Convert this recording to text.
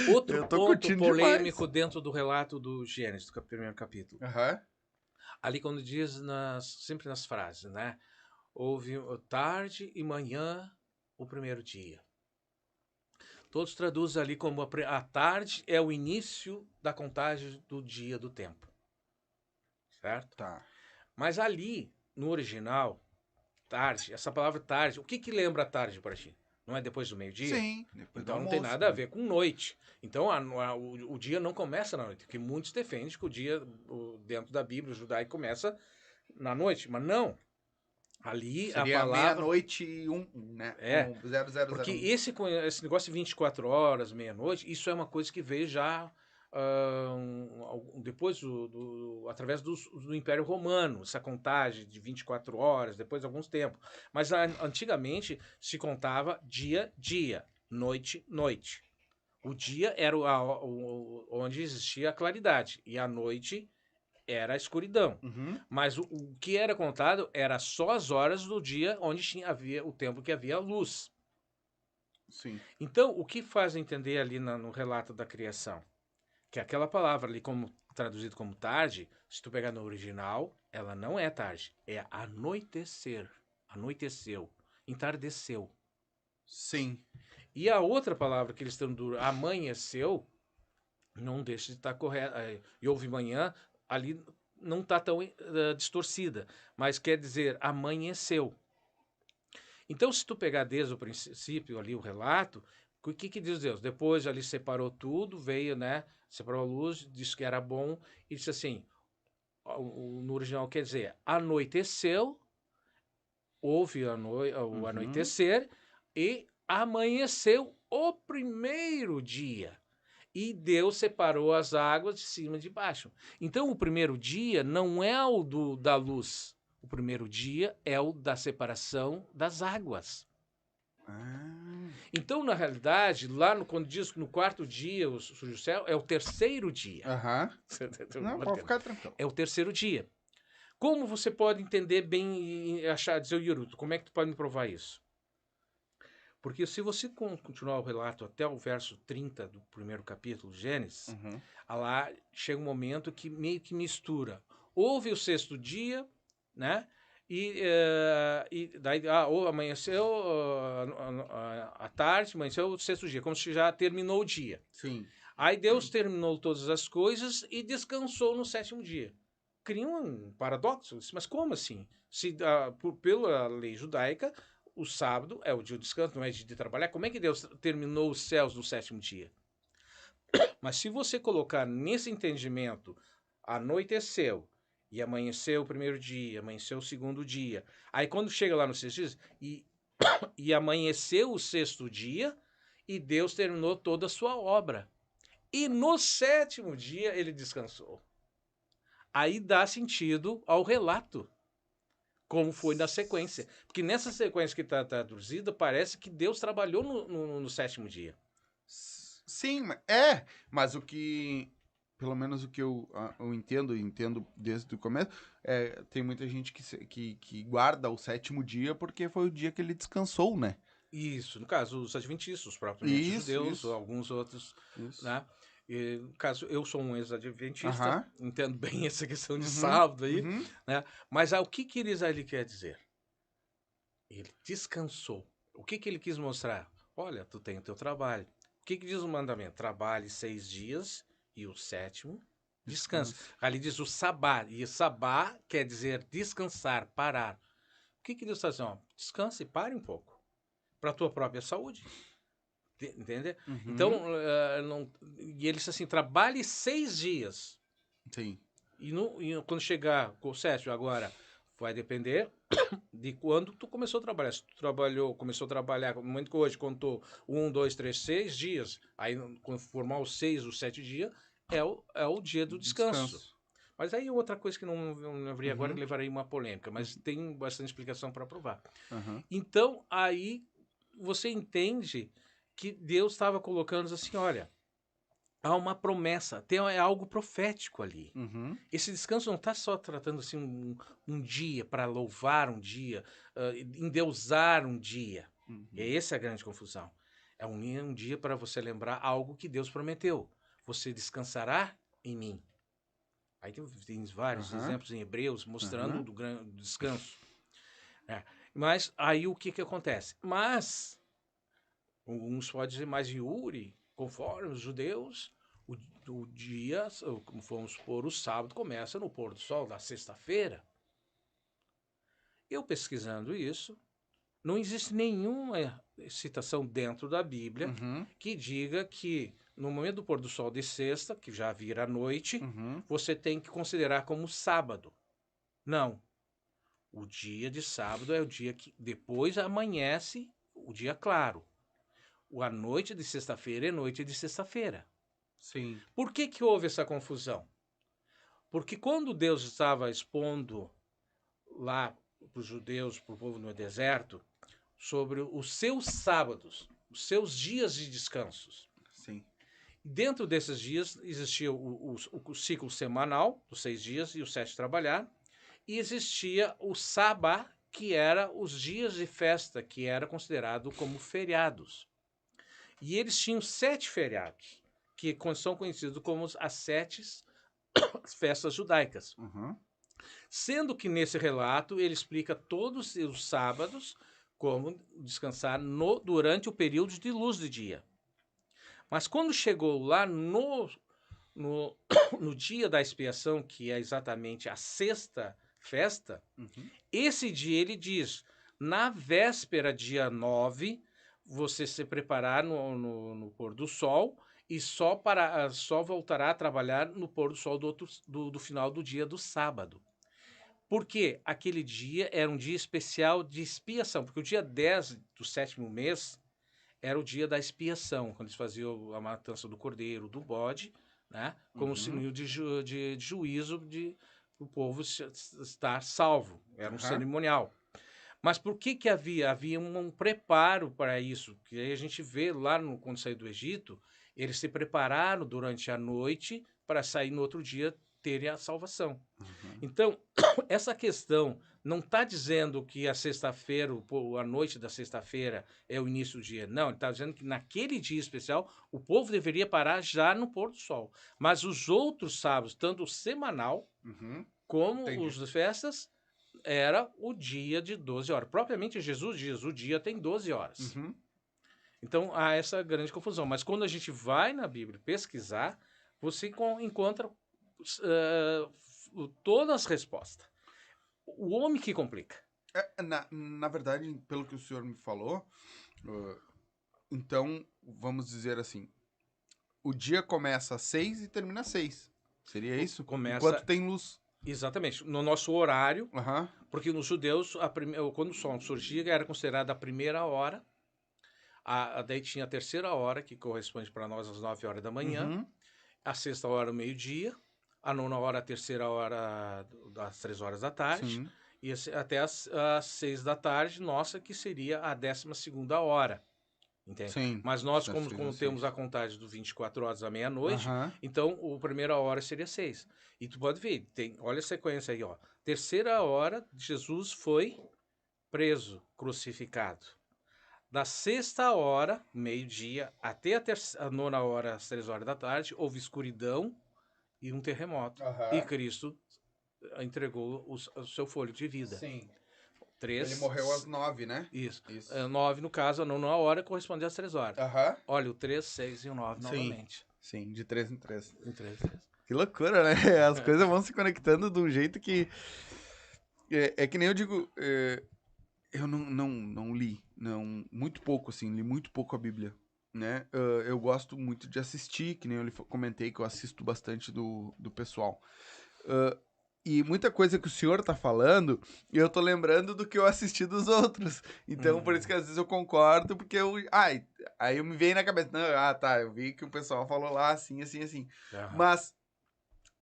Outro Eu tô ponto curtindo polêmico demais. dentro do relato do Gênesis, do primeiro capítulo. Aham. Ali quando diz sempre nas frases, né? Houve tarde e manhã o primeiro dia. Todos traduzem ali como a tarde é o início da contagem do dia do tempo, certo? Tá. Mas ali, no original, tarde, essa palavra tarde, o que que lembra tarde para ti? Não é depois do meio-dia? Sim, depois do Então não tem almoço, nada a né? ver com noite. Então o dia não começa na noite, porque muitos defendem que o dia dentro da Bíblia judaica começa na noite, mas não. Ali a Seria palavra meia-noite e né? é, Zero zero porque zero um. esse negócio de 24 horas, meia-noite, isso é uma coisa que veio já depois através do Império Romano, essa contagem de 24 horas, depois de alguns tempos. Mas antigamente se contava dia, noite. O dia era onde existia a claridade e a noite era a escuridão. Uhum. Mas o que era contado era só as horas do dia onde havia o tempo que havia luz. Sim. Então, o que faz entender ali no relato da criação? Que aquela palavra ali, como traduzido como tarde, se tu pegar no original, ela não é tarde, é anoitecer. Anoiteceu, entardeceu. Sim. E a outra palavra que eles estão do amanheceu, não deixa de estar correta. E houve manhã, ali não está tão distorcida, mas quer dizer amanheceu. Então, se tu pegar desde o princípio ali o relato, o que que diz Deus? Depois ali separou tudo, veio, né? Separou a luz, disse que era bom e disse assim, no original quer dizer, anoiteceu, houve o Uhum. anoitecer e amanheceu o primeiro dia. E Deus separou as águas de cima e de baixo. Então, o primeiro dia não é o da luz. O primeiro dia é o da separação das águas. Ah. Então, na realidade, quando diz que no quarto dia surge o céu, é o terceiro dia. Aham. Não, pode ficar tranquilo. É o terceiro dia. Como você pode entender bem e achar, dizer o Yuruto, como é que tu pode me provar isso? Porque se você continuar o relato até o verso 30 do primeiro capítulo, Gênesis, Uhum. lá chega um momento que meio que mistura. Houve o sexto dia, né? E daí amanheceu à tarde, amanheceu o sexto dia, como se já terminou o dia. Sim. Aí Deus terminou todas as coisas e descansou no sétimo dia. Cria um paradoxo, mas como assim? Se pela lei judaica, o sábado é o dia de descanso, não é dia de trabalhar. Como é que Deus terminou os céus no sétimo dia? Mas se você colocar nesse entendimento, anoiteceu e amanheceu o primeiro dia, amanheceu o segundo dia. Aí quando chega lá no sexto dia, e amanheceu o sexto dia, e Deus terminou toda a sua obra. E no sétimo dia ele descansou. Aí dá sentido ao relato, como foi na sequência. Porque nessa sequência que está traduzida, parece que Deus trabalhou no sétimo dia. Sim, mas o que, pelo menos o que eu entendo desde o começo, tem muita gente que guarda o sétimo dia porque foi o dia que ele descansou, né? Isso, no caso, os adventistas, os propriamente Isso, judeus, ou isso, alguns outros, isso. né? E, no caso, eu sou um ex-adventista, Aham, entendo bem essa questão de uhum, sábado aí, uhum. né? Mas o que que ele quer dizer? Ele descansou. O que que ele quis mostrar? Olha, tu tem o teu trabalho. O que que diz o mandamento? Trabalhe 6 dias e o sétimo descansa. Descanso. Ali diz o sabá, e sabá quer dizer descansar, parar. O que que Deus está dizendo? Ó, descanse e pare um pouco para a tua própria saúde. Entende? Então, Uhum, e ele disse assim: trabalhe 6 dias. sim. E quando chegar com o sétimo, agora vai depender de quando tu começou a trabalhar. Se tu começou a trabalhar, no momento que hoje contou 1, 2, 3, 6 dias, aí quando formar os 6, os 7 dias, é o dia do descanso. Descanso. Mas aí outra coisa que não haveria agora, Uhum, que levaria uma polêmica, mas uhum, tem bastante explicação para provar. aham. Então, aí você entende que Deus estava colocando assim, olha, há uma promessa, é algo profético ali. Uhum, Esse descanso não está só tratando assim um dia para louvar um dia, endeusar um dia. uhum. É essa a grande confusão. É um dia para você lembrar algo que Deus prometeu. Você descansará em mim. Aí tem vários Aham. exemplos em Hebreus mostrando Aham. do descanso. É. Mas aí o que acontece? Mas, uns podem dizer, mas Yuri, conforme os judeus, o, o dia, como vamos supor, o sábado começa no pôr do sol da sexta-feira. Eu pesquisando isso, não existe nenhuma citação dentro da Bíblia Uhum. que diga que no momento do pôr do sol de sexta, que já vira noite, Uhum. você tem que considerar como sábado. Não. O dia de sábado é o dia que depois amanhece o dia claro. A noite de sexta-feira é noite de sexta-feira. Sim. Por que houve essa confusão? Porque quando Deus estava expondo lá para os judeus, para o povo no deserto, sobre os seus sábados, os seus dias de descansos. Sim. Dentro desses dias existia o ciclo semanal, dos 6 dias e os 7 trabalhar, e existia o sabá, que era os dias de festa, que era considerado como feriados. E eles tinham 7 feriados, que são conhecidos como as 7 festas judaicas. Uhum. Sendo que nesse relato ele explica todos os sábados como descansar durante o período de luz do dia. Mas quando chegou lá no, no dia da expiação, que é exatamente a sexta festa, Uhum. esse dia ele diz, na véspera, dia 9, você se preparar no pôr do sol e só voltará a trabalhar no pôr do sol do final do dia do sábado. Porque aquele dia era um dia especial de expiação, porque o dia 10 do 7º mês era o dia da expiação, quando eles faziam a matança do cordeiro, do bode, né? Como sinal de juízo de o povo estar salvo. Era um cerimonial. Mas por que havia? Havia um preparo para isso. Que aí a gente vê lá quando saiu do Egito, eles se prepararam durante a noite para sair no outro dia terem a salvação. Uhum. Então, essa questão não está dizendo que a sexta-feira, a noite da sexta-feira é o início do dia. Não, ele está dizendo que naquele dia especial o povo deveria parar já no pôr do sol. Mas os outros sábados, tanto o semanal Uhum. como Entendi. os de festas, era o dia de 12 horas. Propriamente Jesus diz, o dia tem 12 horas. Uhum. Então há essa grande confusão. Mas quando a gente vai na Bíblia pesquisar, você encontra todas as respostas. O homem que complica. Na verdade, pelo que o senhor me falou, então, vamos dizer assim, o dia começa às 6 e termina às 6. Seria isso? Começa. Enquanto tem luz. Exatamente. No nosso horário, Aham. porque nos judeus, quando o sol surgia, era considerada a primeira hora. Daí tinha a terceira hora, que corresponde para nós às 9 horas da manhã. Uhum. A sexta hora, o meio-dia. A nona hora, a terceira hora, às 3 horas da tarde. Sim. E até às 6 da tarde, nossa, que seria a 12ª hora. Entende? Sim. Mas nós, Das como 6 às temos 6. a contagem do 24 horas à meia-noite, Aham. então a primeira hora seria 6. E tu pode ver, olha a sequência aí, ó. Terceira hora, Jesus foi preso, crucificado. Da sexta hora, meio-dia, até a nona hora, às 3 horas da tarde, houve escuridão e um terremoto. Aham. E Cristo entregou o seu fôlego de vida. Sim. 3, Ele morreu às 9, né? Isso. Isso. 9, no caso, a nona hora corresponde às 3 horas. Aham. Olha, o 3, 6 e o 9 Sim. novamente. Sim, de 3 em 3. Em 3, 3. Que loucura, né? As coisas vão se conectando de um jeito que... É que nem eu digo... eu não li. Muito pouco, assim. Li muito pouco a Bíblia, né? Eu gosto muito de assistir, que nem eu comentei, que eu assisto bastante do pessoal. E muita coisa que o senhor tá falando, eu tô lembrando do que eu assisti dos outros. Então, por isso que às vezes eu concordo, porque aí eu me veio na cabeça, não, tá, eu vi que o pessoal falou lá assim, assim, assim. Aham. Mas